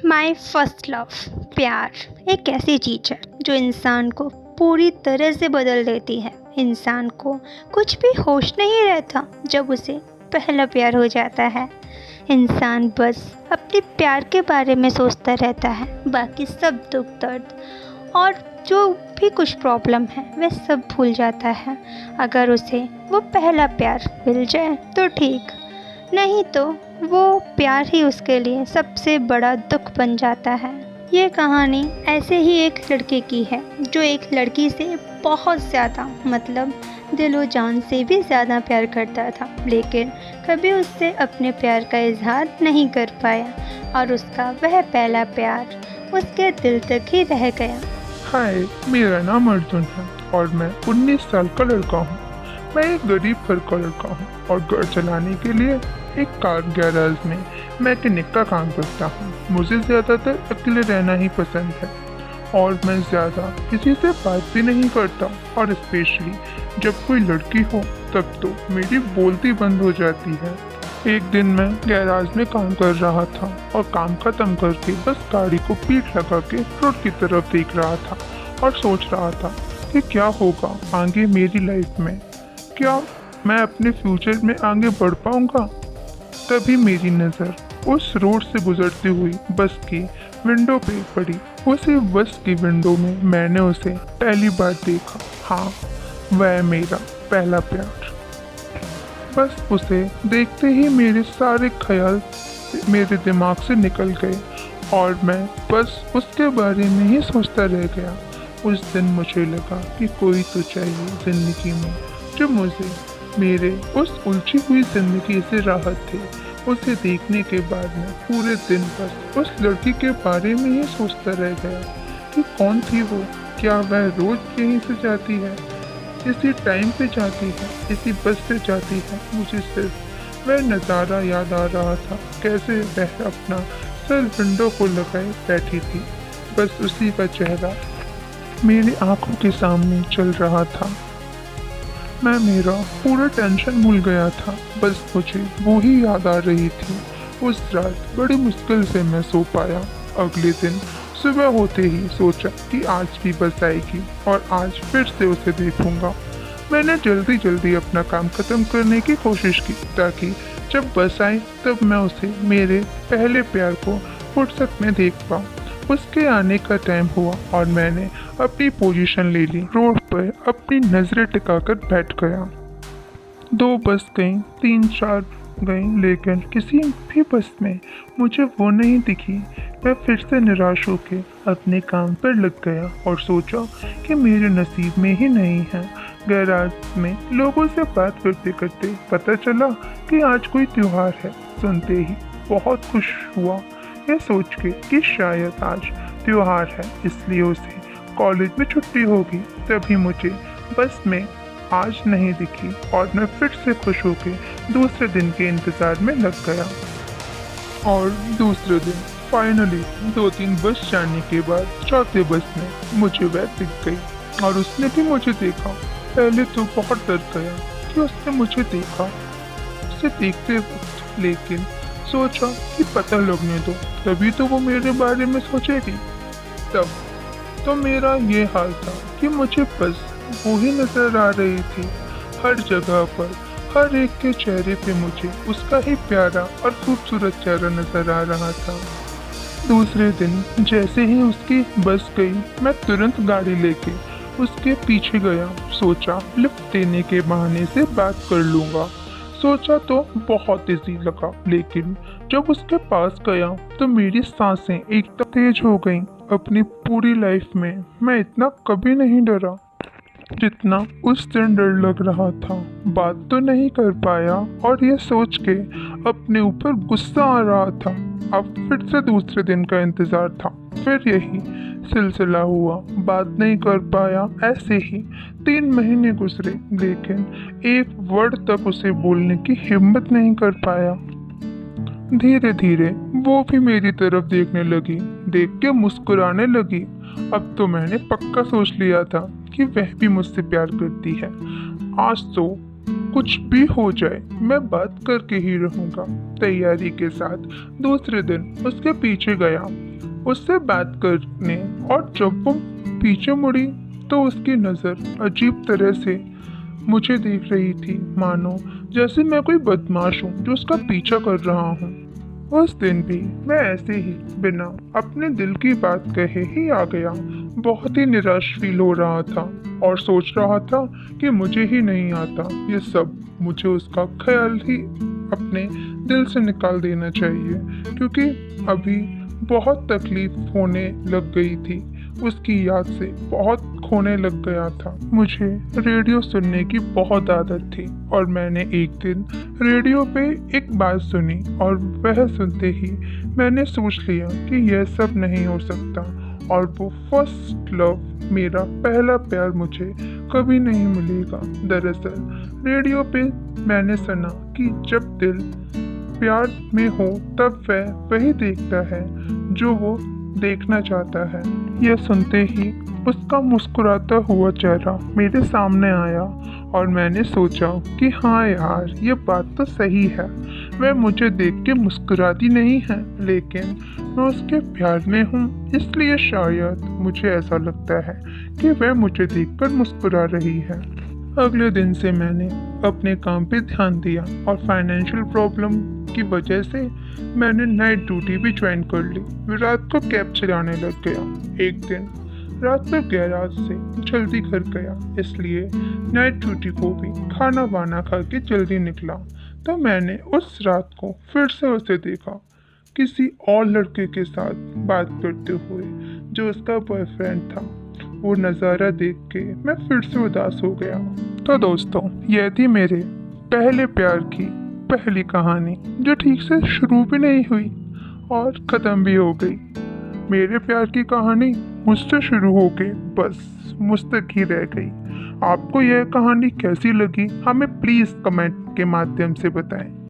My first love. प्यार एक ऐसी चीज़ है जो इंसान को पूरी तरह से बदल देती है। इंसान को कुछ भी होश नहीं रहता जब उसे पहला प्यार हो जाता है। इंसान बस अपने प्यार के बारे में सोचता रहता है, बाकी सब दुख दर्द और जो भी कुछ प्रॉब्लम है वह सब भूल जाता है। अगर उसे वो पहला प्यार मिल जाए तो ठीक, नहीं तो वो प्यार ही उसके लिए सबसे बड़ा दुख बन जाता है। ये कहानी ऐसे ही एक लड़के की है जो एक लड़की से बहुत ज़्यादा मतलब दिलो जान से भी ज़्यादा प्यार करता था, लेकिन कभी उससे अपने प्यार का इजहार नहीं कर पाया और उसका वह पहला प्यार उसके दिल तक ही रह गया। हाय, मेरा नाम अर्जुन है और मैं 19 साल का लड़का हूँ। मैं एक गरीब घर का लड़का हूँ और घर चलाने के लिए एक कार गैराज में मैकेनिक का काम करता हूँ। मुझे ज़्यादातर अकेले रहना ही पसंद है और मैं ज़्यादा किसी से बात भी नहीं करता, और स्पेशली जब कोई लड़की हो तब तो मेरी बोलती बंद हो जाती है। एक दिन मैं गैराज में काम कर रहा था और काम खत्म करके बस गाड़ी को पीठ लगा के रोड की तरफ देख रहा था और सोच रहा था कि क्या होगा आगे मेरी लाइफ में, क्या मैं अपने फ्यूचर में आगे बढ़ पाऊंगा। तभी मेरी नज़र उस रोड से गुजरती हुई बस की विंडो पे पड़ी। उसी बस की विंडो में मैंने उसे पहली बार देखा। हाँ, वह मेरा पहला प्यार। बस उसे देखते ही मेरे सारे ख्याल मेरे दिमाग से निकल गए और मैं बस उसके बारे में ही सोचता रह गया। उस दिन मुझे लगा कि कोई तो चाहिए ज़िंदगी में जो मुझे मेरे उस उलझी हुई ज़िंदगी से राहत दे। उसे देखने के बाद मैं पूरे दिन बस उस लड़की के बारे में ही सोचता रह गया कि कौन थी वो, क्या वह रोज़ यहीं से जाती है, इसी टाइम पे जाती है, इसी बस से जाती है। मुझे सिर्फ वह नज़ारा याद आ रहा था, कैसे वह अपना सर विंडो को लगाए बैठी थी। बस उसी का चेहरा मेरी आंखों के सामने चल रहा था। मैं मेरा पूरा टेंशन भूल गया था, बस मुझे वो ही याद आ रही थी। उस रात बड़ी मुश्किल से मैं सो पाया। अगले दिन सुबह होते ही सोचा कि आज भी बस आएगी और आज फिर से उसे देखूंगा। मैंने जल्दी जल्दी अपना काम खत्म करने की कोशिश की ताकि जब बस आए तब मैं उसे मेरे पहले प्यार को फुर्सत में देख पाऊँ। उसके आने का टाइम हुआ और मैंने अपनी पोजीशन ले ली। रोड पर अपनी नज़रें टिकाकर बैठ गया। 2 बस गईं, 3-4 गईं, लेकिन किसी भी बस में मुझे वो नहीं दिखी। मैं फिर से निराश होकर अपने काम पर लग गया और सोचा कि मेरे नसीब में ही नहीं है। गैराज में लोगों से बात करते करते पता चला कि आज कोई त्योहार है। सुनते ही बहुत खुश हुआ यह सोच के कि शायद आज त्योहार है, इसलिए उसे कॉलेज में छुट्टी होगी। तभी मुझे बस में आज नहीं दिखी और मैं फिर से खुश होकर दूसरे दिन के इंतज़ार में लग गया। और दूसरे दिन फाइनली 2-3 बस जाने के बाद चौथे बस में मुझे वह दिख गई और उसने भी मुझे देखा। पहले तो बहुत डर गया कि उसने मुझे देखा उसे देखते वक्त, लेकिन सोचा कि पता लगने दो, तभी तो वो मेरे बारे में सोचेगी। तब तो मेरा ये हाल था कि मुझे बस वो ही नजर आ रही थी। हर जगह पर हर एक के चेहरे पे मुझे उसका ही प्यारा और खूबसूरत चेहरा नजर आ रहा था। दूसरे दिन जैसे ही उसकी बस गई, मैं तुरंत गाड़ी लेके उसके पीछे गया। सोचा लिफ्ट देने के बहाने से बात कर लूँगा। सोचा तो बहुत इजी लगा, लेकिन जब उसके पास गया तो मेरी सांसें एकदम तेज हो गईं। अपनी पूरी लाइफ में मैं इतना कभी नहीं डरा जितना उस दिन डर लग रहा था। बात तो नहीं कर पाया और ये सोच के अपने ऊपर गुस्सा आ रहा था। अब फिर से दूसरे दिन का इंतज़ार था। फिर यही सिलसिला हुआ, बात नहीं कर पाया। ऐसे ही 3 महीने गुजरे, लेकिन एक वर्ड तक उसे बोलने की हिम्मत नहीं कर पाया। धीरे धीरे वो भी मेरी तरफ देखने लगी, देख के मुस्कुराने लगी। अब तो मैंने पक्का सोच लिया था कि वह भी मुझसे प्यार करती है। आज तो कुछ भी हो जाए मैं बात करके ही रहूँगा। तैयारी के साथ दूसरे दिन उसके पीछे गया उससे बात करने, और जब वो पीछे मुड़ी तो उसकी नज़र अजीब तरह से मुझे देख रही थी, मानो जैसे मैं कोई बदमाश हूँ जो उसका पीछा कर रहा हूँ। उस दिन भी मैं ऐसे ही बिना अपने दिल की बात कहे ही आ गया। बहुत ही निराश फील हो रहा था और सोच रहा था कि मुझे ही नहीं आता ये सब, मुझे उसका ख्याल ही अपने दिल से निकाल देना चाहिए, क्योंकि अभी बहुत तकलीफ होने लग गई थी। उसकी याद से बहुत खोने लग गया था। मुझे रेडियो सुनने की बहुत आदत थी और मैंने एक दिन रेडियो पे एक बात सुनी और वह सुनते ही मैंने सोच लिया कि यह सब नहीं हो सकता और वो फर्स्ट लव, मेरा पहला प्यार मुझे कभी नहीं मिलेगा। दरअसल रेडियो पे मैंने सुना कि जब दिल प्यार में हो तब वह वही देखता है जो वो देखना चाहता है। यह सुनते ही उसका मुस्कुराता हुआ चेहरा मेरे सामने आया और मैंने सोचा कि हाँ यार, ये बात तो सही है। वह मुझे देख के मुस्कुराती नहीं है, लेकिन मैं उसके प्यार में हूँ, इसलिए शायद मुझे ऐसा लगता है कि वह मुझे देखकर मुस्कुरा रही है। अगले दिन से मैंने अपने काम पे ध्यान दिया और फाइनेंशियल प्रॉब्लम की वजह से मैंने नाइट ड्यूटी भी ज्वाइन कर ली। रात को कैब चलाने लग गया। एक दिन रात में गैराज से जल्दी घर गया, इसलिए नाइट ड्यूटी को भी खाना वाना खा के जल्दी निकला। तो मैंने उस रात को फिर से उसे देखा, किसी और लड़के के साथ बात करते हुए जो उसका बॉयफ्रेंड था। वो नज़ारा देख के मैं फिर से उदास हो गया। तो दोस्तों, यह थी मेरे पहले प्यार की पहली कहानी, जो ठीक से शुरू भी नहीं हुई और ख़त्म भी हो गई। मेरे प्यार की कहानी मुझसे शुरू होके बस मुझ तक ही रह गई। आपको यह कहानी कैसी लगी हमें प्लीज़ कमेंट के माध्यम से बताएं।